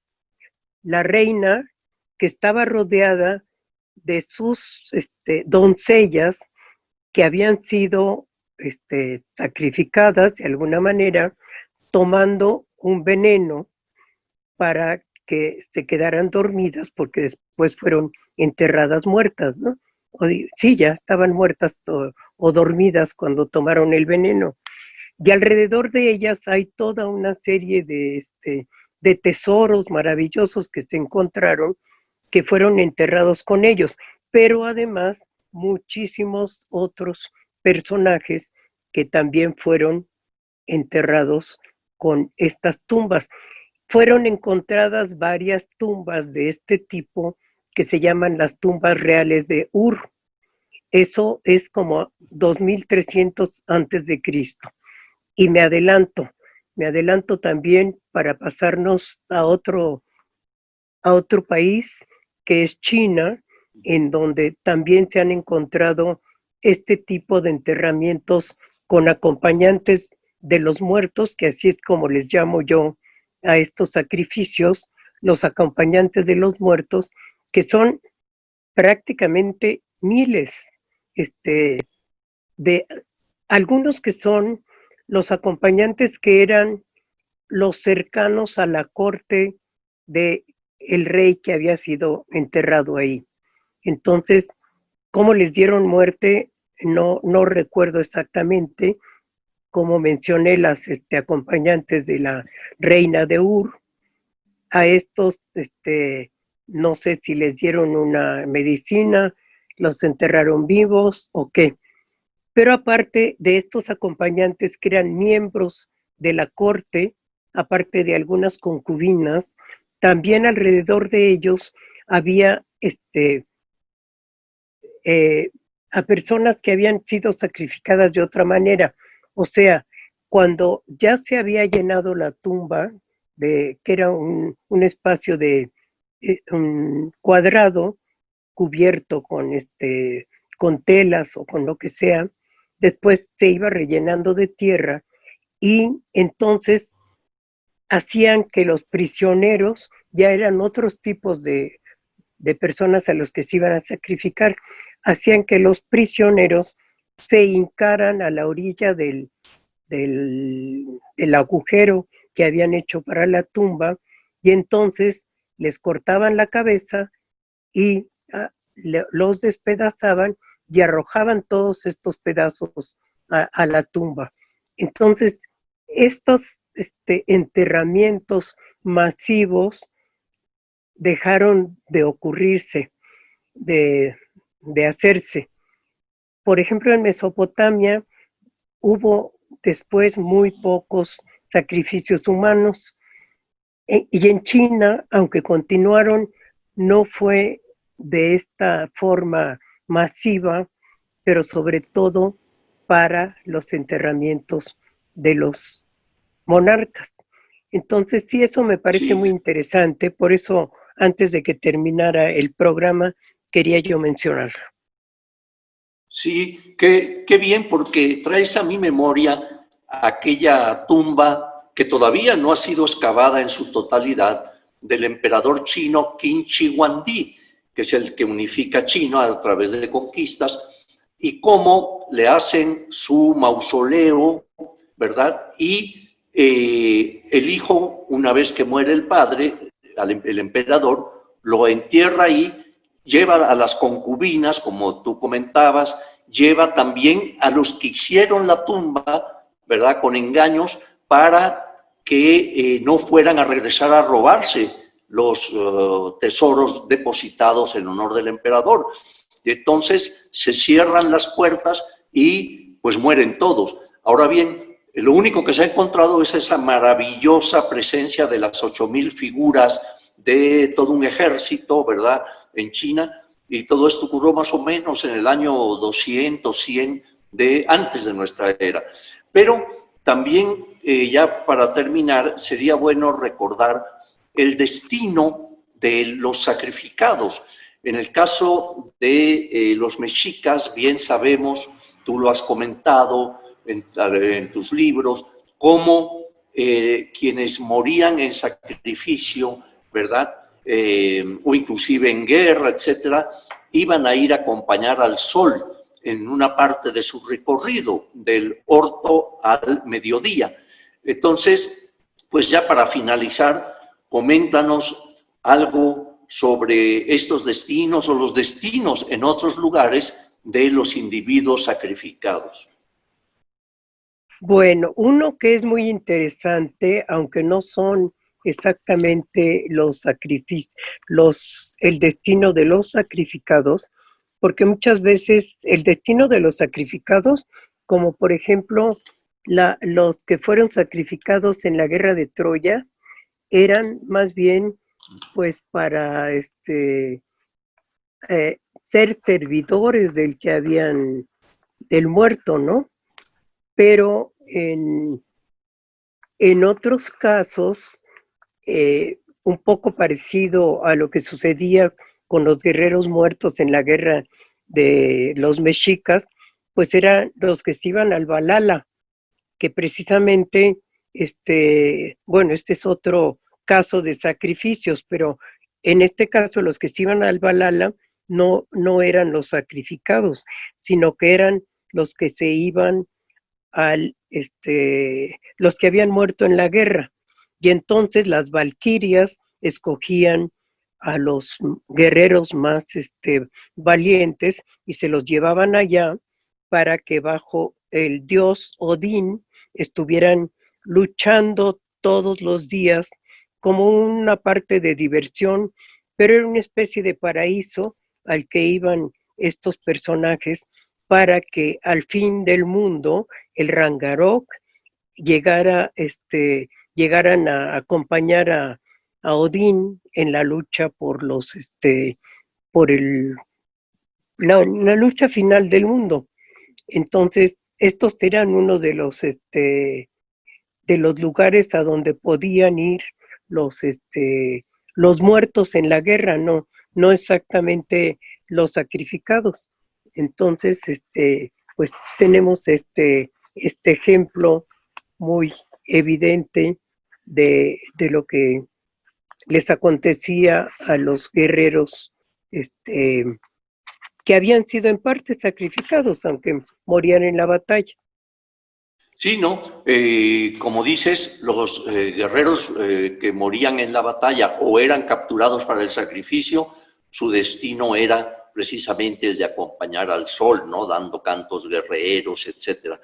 La reina, que estaba rodeada de sus doncellas que habían sido sacrificadas de alguna manera, tomando un veneno para que se quedaran dormidas, porque después fueron enterradas muertas, ¿no? Sí, ya estaban muertas o dormidas cuando tomaron el veneno. Y alrededor de ellas hay toda una serie de tesoros maravillosos que se encontraron, que fueron enterrados con ellos, pero además muchísimos otros personajes que también fueron enterrados con estas tumbas. Fueron encontradas varias tumbas de este tipo que se llaman las tumbas reales de Ur. Eso es como 2300 antes de Cristo. Y me adelanto también para pasarnos a otro país, que es China, en donde también se han encontrado este tipo de enterramientos con acompañantes de los muertos, que así es como les llamo yo a estos sacrificios, los acompañantes de los muertos, que son prácticamente miles, de algunos que son los acompañantes que eran los cercanos a la corte de el rey que había sido enterrado ahí. Entonces, ¿cómo les dieron muerte? No recuerdo exactamente. Como mencioné, las acompañantes de la reina de Ur, a estos, no sé si les dieron una medicina, los enterraron vivos o qué. Pero aparte de estos acompañantes que eran miembros de la corte, aparte de algunas concubinas, también alrededor de ellos había a personas que habían sido sacrificadas de otra manera. O sea, cuando ya se había llenado la tumba, que era un espacio de un cuadrado cubierto con telas o con lo que sea, después se iba rellenando de tierra y entonces hacían que los prisioneros ya eran otros tipos de personas a los que se iban a sacrificar, hacían que los prisioneros se hincaran a la orilla del agujero que habían hecho para la tumba y entonces les cortaban la cabeza y los despedazaban y arrojaban todos estos pedazos a la tumba. Entonces, estos enterramientos masivos dejaron de ocurrirse, de hacerse. Por ejemplo, en Mesopotamia hubo después muy pocos sacrificios humanos y en China, aunque continuaron, no fue de esta forma masiva, pero sobre todo para los enterramientos de los monarcas. Entonces, sí, eso me parece muy interesante, por eso antes de que terminara el programa quería yo mencionarlo. Sí, qué bien, porque traes a mi memoria aquella tumba que todavía no ha sido excavada en su totalidad del emperador chino Qin Shi Huangdi, que es el que unifica China a través de conquistas, y cómo le hacen su mausoleo, ¿verdad? Y el hijo, una vez que muere el padre, el emperador, lo entierra ahí, lleva a las concubinas, como tú comentabas, lleva también a los que hicieron la tumba, ¿verdad?, con engaños, para que no fueran a regresar a robarse los tesoros depositados en honor del emperador. Y entonces se cierran las puertas y pues mueren todos. Ahora bien, lo único que se ha encontrado es esa maravillosa presencia de las 8,000 figuras de todo un ejército, ¿verdad?, en China, y todo esto ocurrió más o menos en el año 200, 100 antes de nuestra era. Pero también, ya para terminar, sería bueno recordar el destino de los sacrificados. En el caso de los mexicas, bien sabemos, tú lo has comentado en tus libros, cómo quienes morían en sacrificio, ¿verdad?, o inclusive en guerra, etcétera, iban a ir a acompañar al sol en una parte de su recorrido, del orto al mediodía. Entonces, pues ya para finalizar, coméntanos algo sobre estos destinos o los destinos en otros lugares de los individuos sacrificados. Bueno, uno que es muy interesante, aunque no son exactamente los sacrificios, el destino de los sacrificados, porque muchas veces el destino de los sacrificados, como por ejemplo los que fueron sacrificados en la guerra de Troya, eran más bien pues para ser servidores del muerto, ¿no? Pero en otros casos, un poco parecido a lo que sucedía con los guerreros muertos en la guerra de los mexicas, pues eran los que se iban al Valhalla, que precisamente, bueno, este es otro caso de sacrificios, pero en este caso los que se iban al Valhalla no eran los sacrificados, sino que eran los que se iban los que habían muerto en la guerra. Y entonces las valquirias escogían a los guerreros más valientes y se los llevaban allá para que bajo el dios Odín estuvieran luchando todos los días como una parte de diversión, pero era una especie de paraíso al que iban estos personajes para que al fin del mundo, el Ragnarok, llegaran a acompañar a Odín en la lucha por la lucha final del mundo. Entonces, estos eran uno de los lugares a donde podían ir los muertos en la guerra, no exactamente los sacrificados. Entonces, pues tenemos este ejemplo muy evidente de lo que les acontecía a los guerreros que habían sido en parte sacrificados, aunque morían en la batalla. Sí, ¿no? Como dices, los guerreros que morían en la batalla o eran capturados para el sacrificio, su destino era precisamente el de acompañar al sol, ¿no? Dando cantos guerreros, etcétera.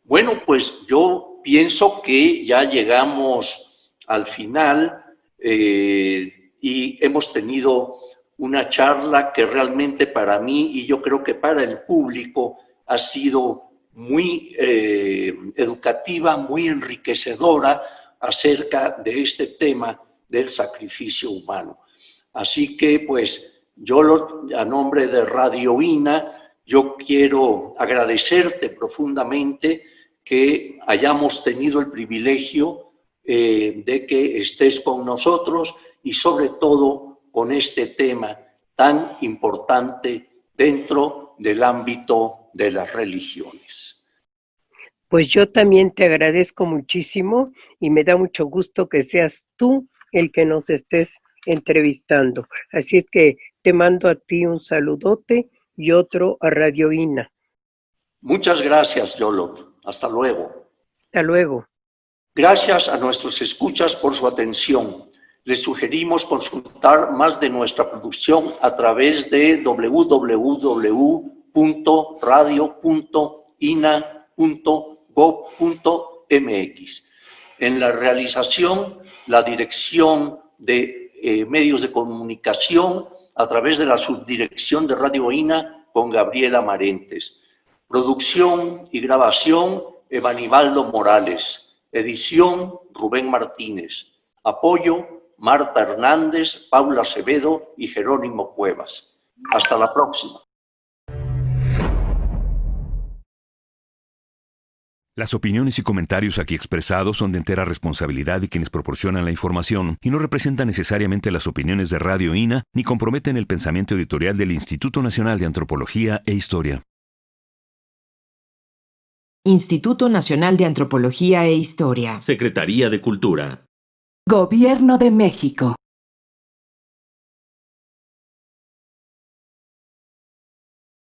Bueno, pues yo pienso que ya llegamos al final y hemos tenido una charla que realmente para mí y yo creo que para el público ha sido muy educativa, muy enriquecedora acerca de este tema del sacrificio humano. Así que, pues, yo a nombre de Radio INA, yo quiero agradecerte profundamente que hayamos tenido el privilegio de que estés con nosotros y sobre todo con este tema tan importante dentro del ámbito de las religiones. Pues yo también te agradezco muchísimo y me da mucho gusto que seas tú el que nos estés entrevistando. Así es que te mando a ti un saludote y otro a Radio INA. Muchas gracias, Yolo. Hasta luego. Hasta luego. Gracias a nuestros escuchas por su atención. Les sugerimos consultar más de nuestra producción a través de www.radio.ina.gov.mx. En la realización, la dirección de medios de comunicación a través de la subdirección de Radio INA con Gabriela Marentes. Producción y grabación, Evanibaldo Morales. Edición, Rubén Martínez. Apoyo, Marta Hernández, Paula Acevedo y Jerónimo Cuevas. Hasta la próxima. Las opiniones y comentarios aquí expresados son de entera responsabilidad de quienes proporcionan la información y no representan necesariamente las opiniones de Radio INA ni comprometen el pensamiento editorial del Instituto Nacional de Antropología e Historia. Instituto Nacional de Antropología e Historia. Secretaría de Cultura. Gobierno de México.